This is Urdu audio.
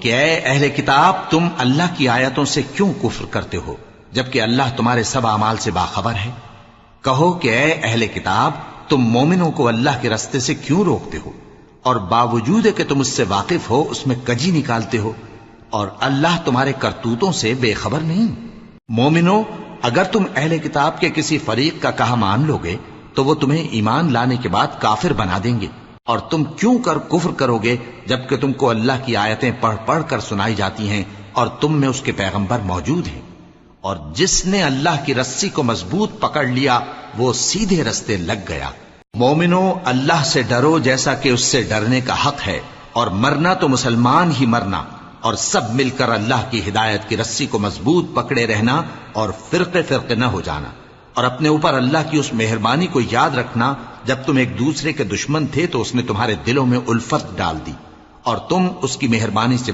کہ اے اہل کتاب تم اللہ کی آیتوں سے کیوں کفر کرتے ہو جبکہ اللہ تمہارے سب اعمال سے باخبر ہے؟ کہو کہ اے اہل کتاب تم مومنوں کو اللہ کے رستے سے کیوں روکتے ہو اور باوجود کہ تم اس سے واقف ہو اس میں کجی نکالتے ہو اور اللہ تمہارے کرتوتوں سے بے خبر نہیں؟ مومنو اگر تم اہل کتاب کے کسی فریق کا کہا مان لو گے تو وہ تمہیں ایمان لانے کے بعد کافر بنا دیں گے، اور تم کیوں کر کفر کرو گے جبکہ تم کو اللہ کی آیتیں پڑھ پڑھ کر سنائی جاتی ہیں اور تم میں اس کے پیغمبر موجود ہیں؟ اور جس نے اللہ کی رسی کو مضبوط پکڑ لیا وہ سیدھے رستے لگ گیا۔ مومنو اللہ سے ڈرو جیسا کہ اس سے ڈرنے کا حق ہے، اور مرنا تو مسلمان ہی مرنا، اور سب مل کر اللہ کی ہدایت کی رسی کو مضبوط پکڑے رہنا اور فرقے فرقے نہ ہو جانا، اور اپنے اوپر اللہ کی اس مہربانی کو یاد رکھنا جب تم ایک دوسرے کے دشمن تھے تو اس نے تمہارے دلوں میں الفت ڈال دی اور تم اس کی مہربانی سے